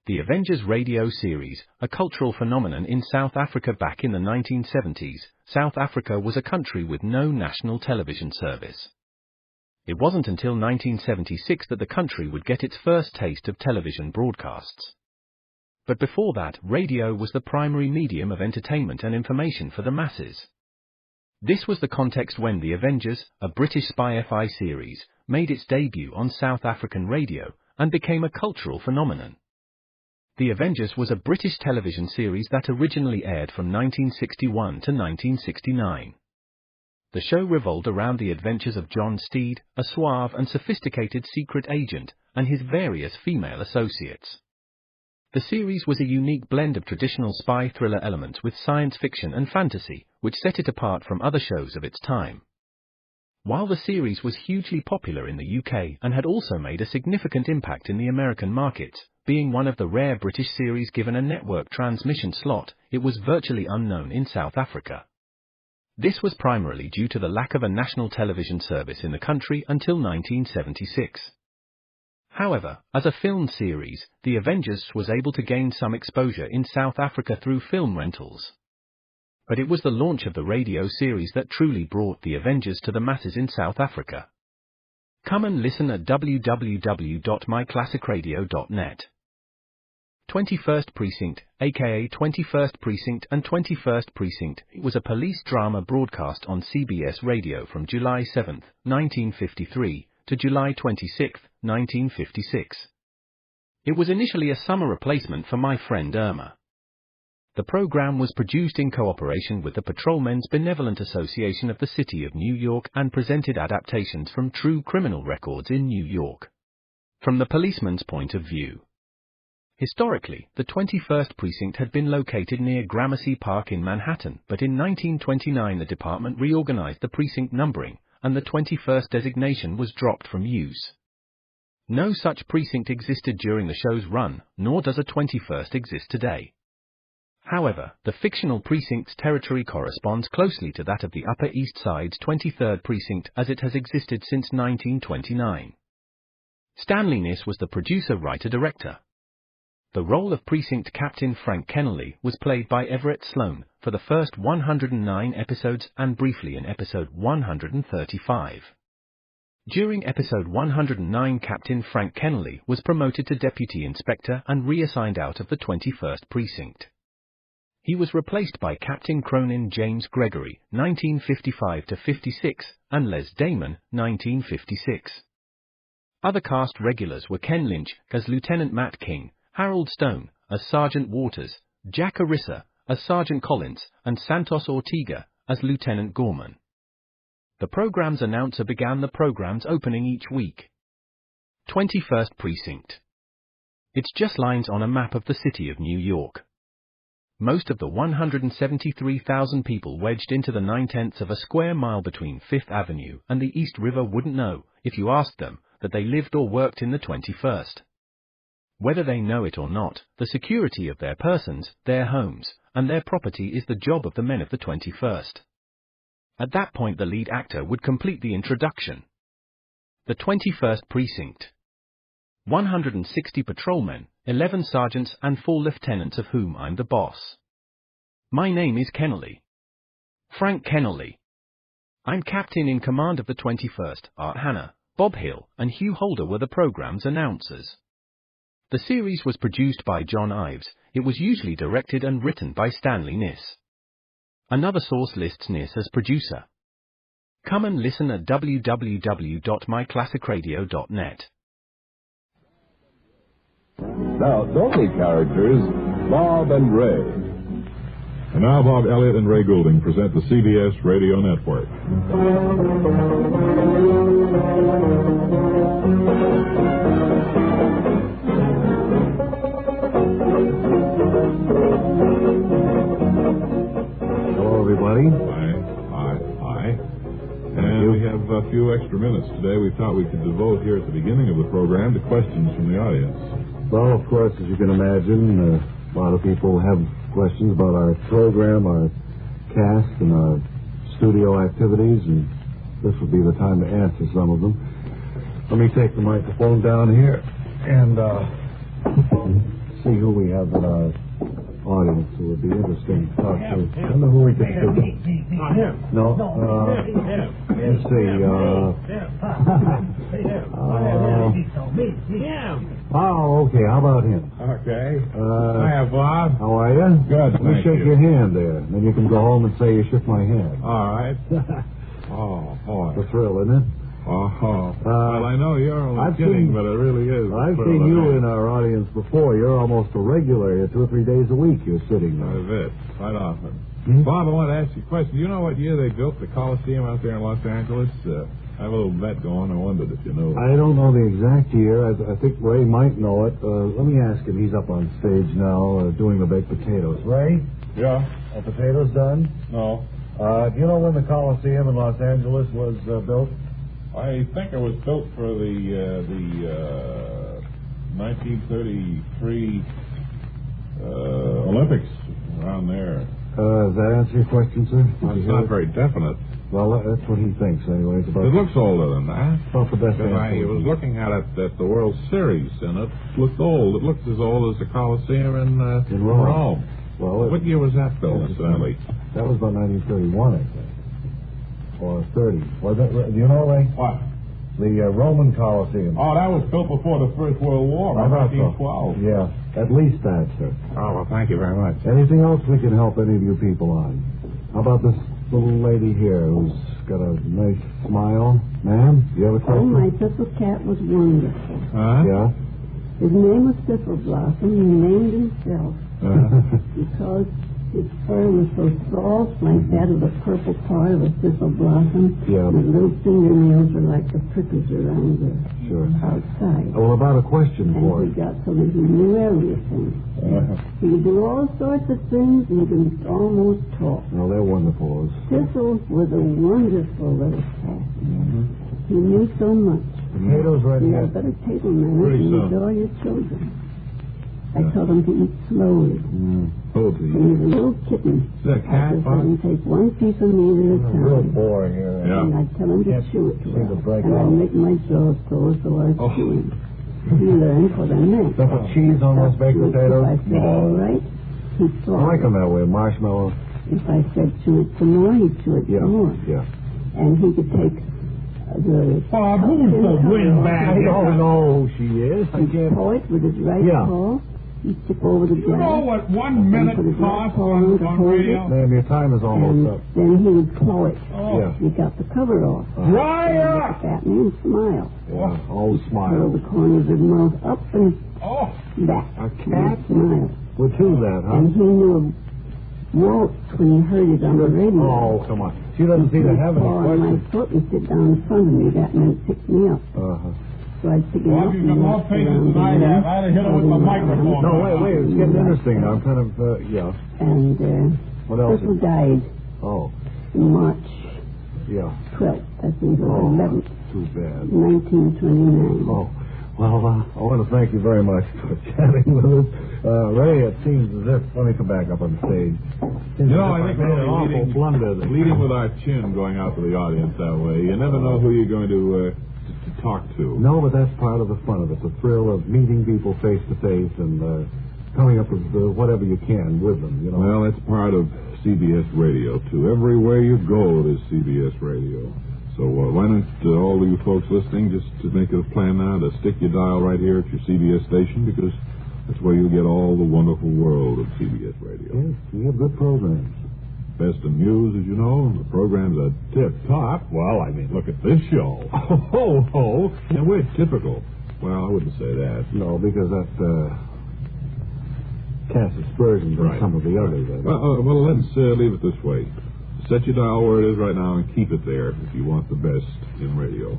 The Avengers radio series, a cultural phenomenon in South Africa back in the 1970s. South Africa was a country with no national television service. It wasn't until 1976 that the country would get its first taste of television broadcasts. But before that, radio was the primary medium of entertainment and information for the masses. This was the context when The Avengers, a British spy-fi series, made its debut on South African radio and became a cultural phenomenon. The Avengers was a British television series that originally aired from 1961 to 1969. The show revolved around the adventures of John Steed, a suave and sophisticated secret agent, and his various female associates. The series was a unique blend of traditional spy thriller elements with science fiction and fantasy, which set it apart from other shows of its time. While the series was hugely popular in the UK and had also made a significant impact in the American markets, being one of the rare British series given a network transmission slot, it was virtually unknown in South Africa. This was primarily due to the lack of a national television service in the country until 1976. However, as a film series, The Avengers was able to gain some exposure in South Africa through film rentals. But it was the launch of the radio series that truly brought The Avengers to the masses in South Africa. Come and listen at www.myclassicradio.net. 21st Precinct, aka 21st Precinct and 21st Precinct, was a police drama broadcast on CBS Radio from July 7, 1953, to July 26, 1956. It was initially a summer replacement for My Friend Irma. The program was produced in cooperation with the Patrolmen's Benevolent Association of the City of New York and presented adaptations from true criminal records in New York. From the policeman's point of view. Historically, the 21st Precinct had been located near Gramercy Park in Manhattan, but in 1929 the department reorganized the precinct numbering, and the 21st designation was dropped from use. No such precinct existed during the show's run, nor does a 21st exist today. However, the fictional precinct's territory corresponds closely to that of the Upper East Side's 23rd Precinct as it has existed since 1929. Stanley Niss was the producer-writer-director. The role of Precinct Captain Frank Kennelly was played by Everett Sloan for the first 109 episodes and briefly in episode 135. During episode 109, Captain Frank Kennelly was promoted to Deputy Inspector and reassigned out of the 21st Precinct. He was replaced by Captain Cronin James Gregory, 1955-56, and Les Damon, 1956. Other cast regulars were Ken Lynch as Lieutenant Matt King, Harold Stone as Sergeant Waters, Jack Arissa as Sergeant Collins, and Santos Ortega as Lieutenant Gorman. The program's announcer began the program's opening each week. 21st Precinct. It's just lines on a map of the city of New York. Most of the 173,000 people wedged into the 9/10 of a square mile between Fifth Avenue and the East River wouldn't know, if you asked them, that they lived or worked in the 21st. Whether they know it or not, the security of their persons, their homes, and their property is the job of the men of the 21st. At that point the lead actor would complete the introduction. The 21st Precinct. 160 patrolmen, 11 sergeants and 4 lieutenants of whom I'm the boss. My name is Kennelly. Frank Kennelly. I'm captain in command of the 21st. Art Hanna, Bob Hill, and Hugh Holder were the program's announcers. The series was produced by John Ives. It was usually directed and written by Stanley Niss. Another source lists Niss as producer. Come and listen at www.myclassicradio.net. Now, don't be characters, Bob and Ray. And now Bob, Elliott, and Ray Goulding present the CBS Radio Network. Hello, everybody. Hi. And we have a few extra minutes today. We thought we could devote here at the beginning of the program to questions from the audience. Well, of course, as you can imagine, a lot of people have questions about our program, our cast, and our studio activities, and this would be the time to answer some of them. Let me take the microphone down here and see who we have in our audience who would be interesting to talk to. I don't know who we could speak to. Not him. No? Let's see. Oh, okay. How about him? Okay. Hiya, Bob. How are you? Good, Let me thank shake you. your hand there. Then you can go home and say you shook my hand. All right. Oh, boy. It's a thrill, isn't it? Oh, well, I know you're only I've kidding, seen- but it really is. I've seen you in our audience before. You're almost a regular here. 2 or 3 days a week you're sitting there. That's it. Quite often. Hmm? Bob, I want to ask you a question. Do you know what year they built the Coliseum out there in Los Angeles? I have a little bet going. I wondered if you know. I don't know the exact year. I think Ray might know it. Let me ask him. He's up on stage now doing the baked potatoes. Ray, Yeah. are potatoes done? No. Do you know when the Coliseum in Los Angeles was built? I think it was built for the 1933 Olympics around there. Does that answer your question, sir? It's not very definite. Well, that's what he thinks, anyway. It's It about, looks older than that. about the best Because I answer. was looking at it at the World Series, and it looked old. It looked as old as the Coliseum in Rome. Well, What year was that built, incidentally? that was about 1931, I think. Or 30. Was it? Do you know, Ray? What? The Roman Coliseum. Oh, that was built before the First World War, I thought so. 1912. Yeah, at least that, sir. Oh, well, thank you very much. Anything else we can help any of you people on? How about this little lady here who's got a nice smile? Ma'am, do you have a Oh, question? my little cat was wonderful. Huh? Yeah? His name was Thistle Blossom. He named himself because his fur was so soft, like that of the purple part of a thistle blossom. Yeah. And his little fingernails were like the prickles around the Sure. outside. Well, about a question for And he you. got so that he knew everything. He could do all sorts of things, and he could almost talk. No, they're wonderful. Thistle was a wonderful little cat. He knew so much. Potatoes right You here. have better table manners Pretty and soon. enjoy your children. I told him to eat slowly. Oh, When he was a little kitten, Is that a I cat, just Bob? let him take one piece of meat at a Real time. boring here. Yeah. And I'd tell him to Can't chew it seem to well. break And out. I'd make my jaws close so I was Oh. chewing. He learned what I meant. Stuff with cheese on those baked If potatoes? I said, all right, he'd I swallow. like them that way. Marshmallow. If I said chew it some more, he'd chew it Yeah. some more. Yeah. And he could take the... Bob, who's the windbag? I don't know who she is. I He'd can't. paw it with his right Yeah. paw. He'd tip over the You know glass. what 1 minute Put his costs left paw on to on hold radio? Ma'am, your time is almost And up. then he would claw it. Oh. Yeah. He got the cover off. Dry Look up! at me and smile. Yeah. Oh, Curl smile. the corners of his mouth up and Oh, back. A cat? And smile. Would do that, huh? And he knew a waltz when he heard it on the radio. Oh, come on. She doesn't seem to have any Paw on my questions. foot and sit down in front of me. That meant pick me up. Uh-huh. So I'd pick him Bob, up you've and got more walk patience around than I him. have. I'd have hit him with the microphone. No, wait. It's getting interesting now. I'm kind of, yeah. And What else? Thistle died Oh, March yeah. 12th, I think, or Oh, 11th, too bad. 1929. Oh, well, I want to thank you very much for chatting with us. Ray, it seems as if, let me come back up on stage. You know, I think made an we're awful blunder. leading with our chin going out to the audience that way. You never know who you're going to talk to. No, but that's part of the fun of it, the thrill of meeting people face to face and coming up with whatever you can with them, you know. Well, that's part of CBS Radio, too. Everywhere you go, there's CBS Radio. So why don't all of you folks listening just to make it a plan now to stick your dial right here at your CBS station, because that's where you'll get all the wonderful world of CBS Radio. Yes, we have good programs. Best in news, as you know, and the programs are tip-top. Well, I mean, look at this show. Ho, ho, and we're typical. Well, I wouldn't say that. No, because that casts aspersions on Right. some of the others. Well, let's leave it this way. Set your dial where it is right now and keep it there if you want the best in radio.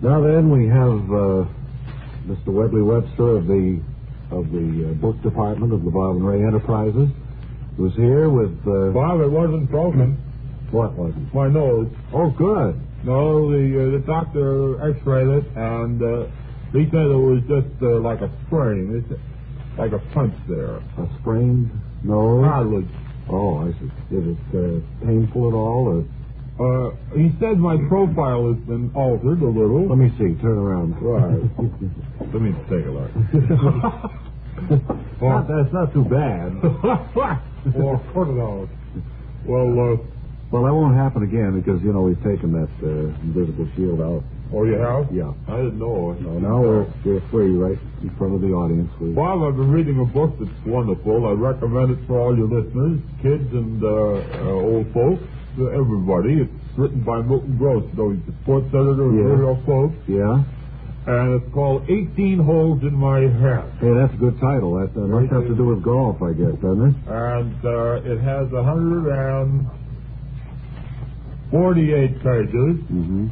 Now then, we have Mr. Webley Webster of the book department of the Bob and Ray Enterprises, who's here with Bob, it wasn't broken. what was it? My nose. Oh, good. No, the doctor x-rayed it, and he said it was just like a sprain. It's like a punch there. A sprained nose. Cartilage. Oh, I see. Is it painful at all? Or He said my profile has been altered a little. let me see. Turn around. Right. Let me take a look. That's not too bad. Or put it out. Well, that won't happen again because, we've taken that invisible shield out. oh, you have? Yeah. I didn't know. So now we're free right in front of the audience. Bob, I've been reading a book that's wonderful. I recommend it for all your listeners, kids and old folks, everybody. It's written by Milton Gross, he's the sports editor of Radio Folk. Yeah. And it's called 18 Holes in My Head. Hey, that's a good title. That must have to do with golf, I guess, doesn't it? And it has 148 pages. Mm-hmm.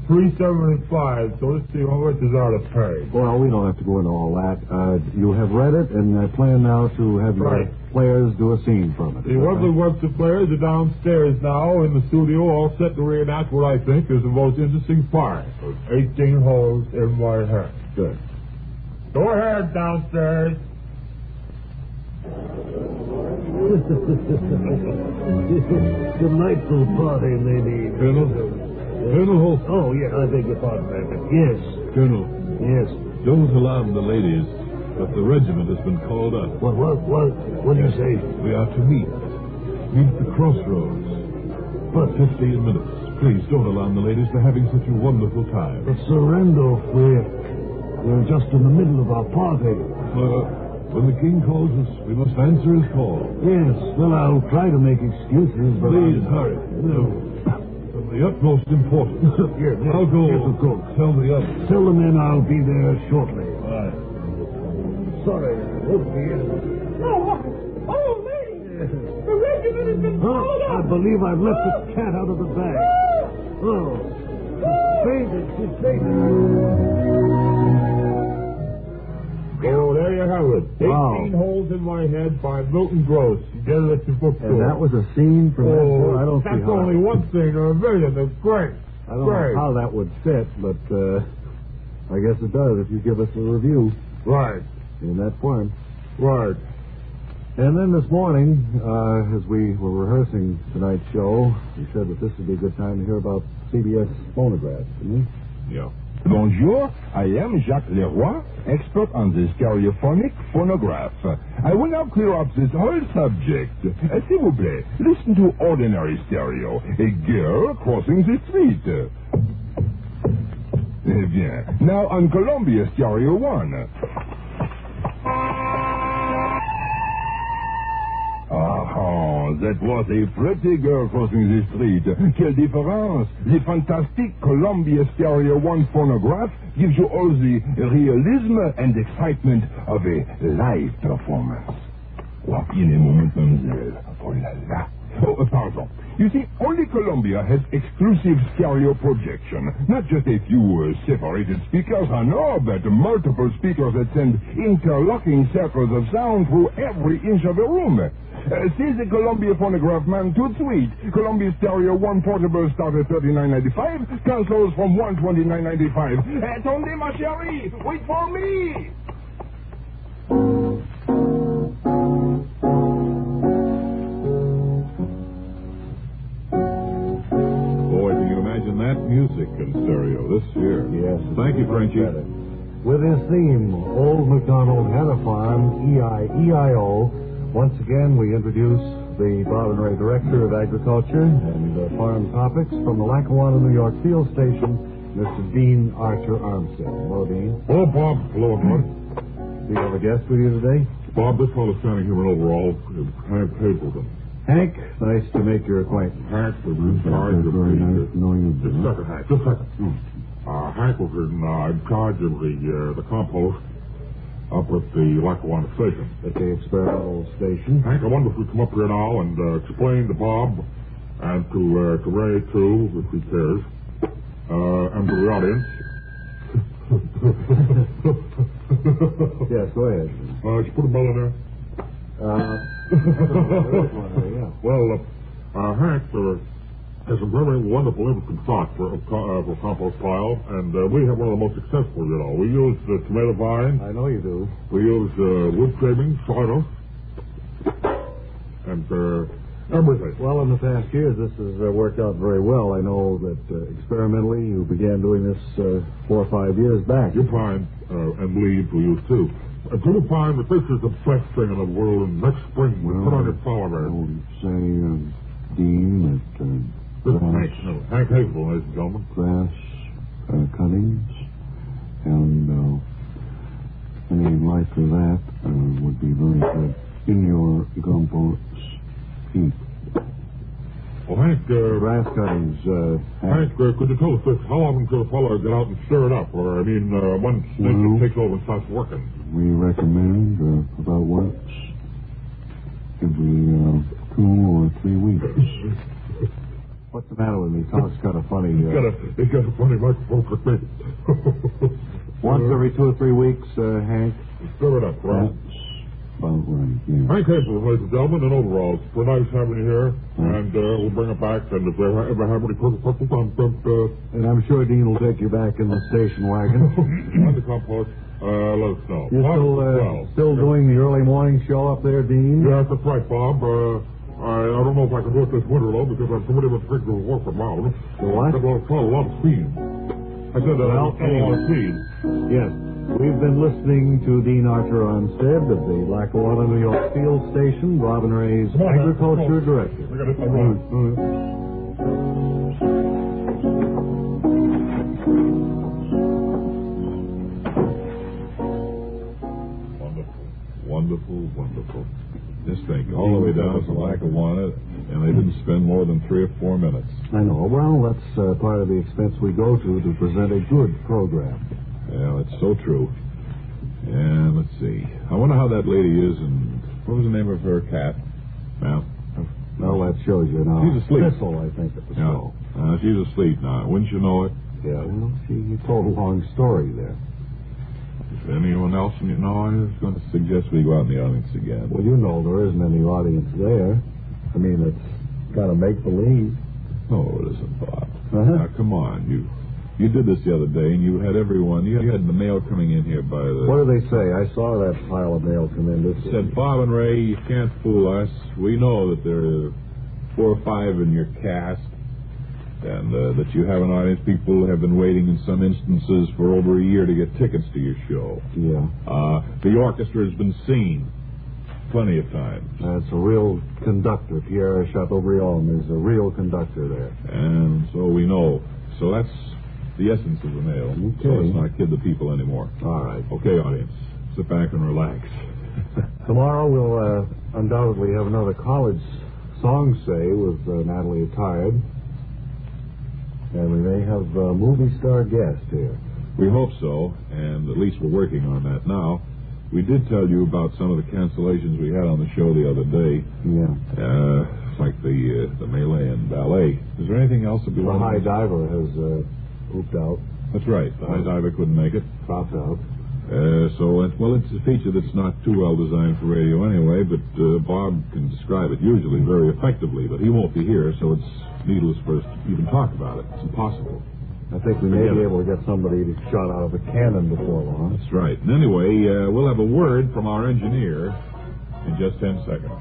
375, so let's see how much is out of pay. Well, we don't have to go into all that. You have read it, and I plan now to have your players do a scene from it. The Webley Webster players are downstairs now in the studio, all set to reenact what I think is the most interesting part of 18 Holes in My Head. Good. Go ahead, downstairs. Delightful party, lady. Colonel Holt. Oh, yeah, I beg your pardon, Major. Yes. Colonel. Yes. Don't alarm the ladies, but the regiment has been called up. What do you say? We are to meet at the crossroads. For 15 minutes. Please don't alarm the ladies. They're having such a wonderful time. But Sir Randolph, we're just in the middle of our party. When the king calls us, we must answer his call. Yes. Well, I'll try to make excuses, but... Please, hurry. No. Of the utmost importance. Yes, I'll go. Yes, of course. Tell the others. Tell the men I'll be there shortly. Aye. Sorry, I won't be in. Oh, lady! The regiment has been called I up! believe I've let the cat out of the bag. Oh, she's fainted. Oh, there you have it. 18 Wow. Holes in My Head by Milton Gross. You get it at your bookstore. And that was a scene from that show? I don't see that's how... only one scene or a million. That's great. I don't know how that would fit, but I guess it does if you give us a review Right. in that form. Right. And then this morning, as we were rehearsing tonight's show, we said that this would be a good time to hear about CBS phonographs, didn't we? Yeah. Bonjour, I am Jacques Leroy, expert on the stereophonic phonograph. I will now clear up this whole subject. S'il vous plaît, listen to ordinary stereo. A girl crossing the street. Eh bien, now on Columbia Stereo 1. That was a pretty girl crossing the street. Quelle différence! The fantastic Columbia Stereo 1 phonograph gives you all the realism and excitement of a live performance. Walk in a moment, mademoiselle. Oh la la. Oh, pardon. You see, only Columbia has exclusive stereo projection. Not just a few separated speakers, no, but multiple speakers that send interlocking circles of sound through every inch of the room. See the Columbia phonograph, man, tout de suite. Columbia Stereo 1 portable start at $39.95. Consoles from $129.95. Attendez, ma chérie! Wait for me! Boy, can you imagine that music in stereo this year? Yes. Thank you, Frenchie. With his theme, Old MacDonald Had a Farm, E-I-E-I-O. Once again, we introduce the Bob and Ray Director of Agriculture and Farm Topics from the Lackawanna, New York Field Station, Mr. Dean Archer Armstead. Hello, Dean. Hello, Bob. Hello, everyone. Do you have a guest with you today? Bob, this fellow standing here in overalls is Hank Hazelton. Hank, nice to make your acquaintance. Hank was in charge of Very nice to know you. Just a second, Hank. Just a second. Hank was in charge of the compost up at the Lackawanna station. At the experimental station. Hank, I wonder if we come up here now and explain to Bob and to Ray, too, if he cares, and to the audience. Yes, go ahead. Did you put a bell in there? Yeah. Well, Hank has some very wonderful interesting thoughts for compost pile, and we have one of the most successful, you know. We use tomato vine. I know you do. We use wood shavings, sawdust, and everything. Well, in the past years, this has worked out very well. I know that experimentally you began doing this 4 or 5 years back. Your pine and leaves we use, too. Until you find that this is the best thing in the world, and next spring we'll put on your flower bed. Say, Dean, This is Hank Hazel, ladies and gentlemen. Grass cuttings and any like that would be very good in your compost heap. Well, Hank, grass cuttings, Hank, could you tell us this? How often should a fellow get out and stir it up? Or, once nature takes over and starts working? We recommend about once every 2 or 3 weeks. What's the matter with me? Talk's got a funny... He's got a funny microphone for me. Once every 2 or 3 weeks, Hank? Stir it up, right? About right, yeah. Hank Hazel, ladies and gentlemen, in overalls. We're nice having you here, and we'll bring it back, and if they ever have any purple and I'm sure Dean will take you back in the station wagon. on the compost, let us know. You're still doing the early morning show up there, Dean? Yes, that's right, Bob. I don't know if I can do it this winter, though, because I'm somebody with a to work from now. What? I've got a lot of speed. I said a lot of speed. Yes. We've been listening to Dean Archer Onstead of the Lackawanna, New York Field Station, Robin Ray's Agriculture Director. I got it. Wonderful. Just think, all the way down to Lackawanna, and they didn't spend more than 3 or 4 minutes. I know. Well, that's part of the expense we go to present a good program. Yeah, that's so true. And let's see. I wonder how that lady is, and what was the name of her cat? Well, that shows you now. She's asleep. Thistle, I think it was called. She's asleep now. Wouldn't you know it? Yeah, well, you told a long story there. Is anyone else you know? I was going to suggest we go out in the audience again. Well, you know there isn't any audience there. I mean, it's kind of make-believe. No, it isn't, Bob. Uh-huh. Now, come on. You did this the other day, and you had everyone. You had the mail coming in here by the... What do they say? I saw that pile of mail come in. It said, Bob and Ray, you can't fool us. We know that there are 4 or 5 in your cast, and that you have an audience. People have been waiting in some instances for over a year to get tickets to your show. Yeah. The orchestra has been seen plenty of times. That's a real conductor. Pierre Chateaubriand is a real conductor there. And so we know. So that's the essence of the mail. Okay. So let's not kid the people anymore. All right. Okay, audience. Sit back and relax. Tomorrow we'll undoubtedly have another college song say with Natalie Attired. And we may have a movie star guest here. We hope so, and at least we're working on that now. We did tell you about some of the cancellations we had on the show the other day. Yeah. Like the melee and ballet. Is there anything else that we want to... The high diver has pooped out. That's right. The high diver couldn't make it. Dropped out. It's a feature that's not too well designed for radio anyway, but Bob can describe it usually very effectively, but he won't be here, so it's needless for us to even talk about it. It's impossible. I think we may be able to get somebody shot out of a cannon before long. That's right. And anyway, we'll have a word from our engineer in just 10 seconds.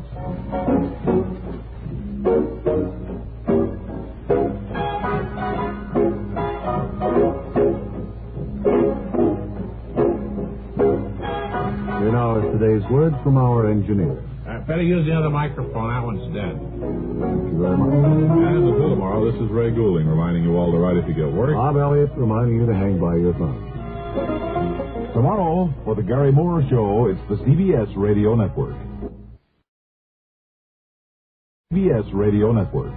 Here now is today's word from our engineer. Better use the other microphone. That one's dead. Thank you very much. And until tomorrow, this is Ray Goulding reminding you all to write if you get work. Bob Elliott reminding you to hang by your thumb. Tomorrow, for the Gary Moore Show, it's the CBS Radio Network. CBS Radio Network.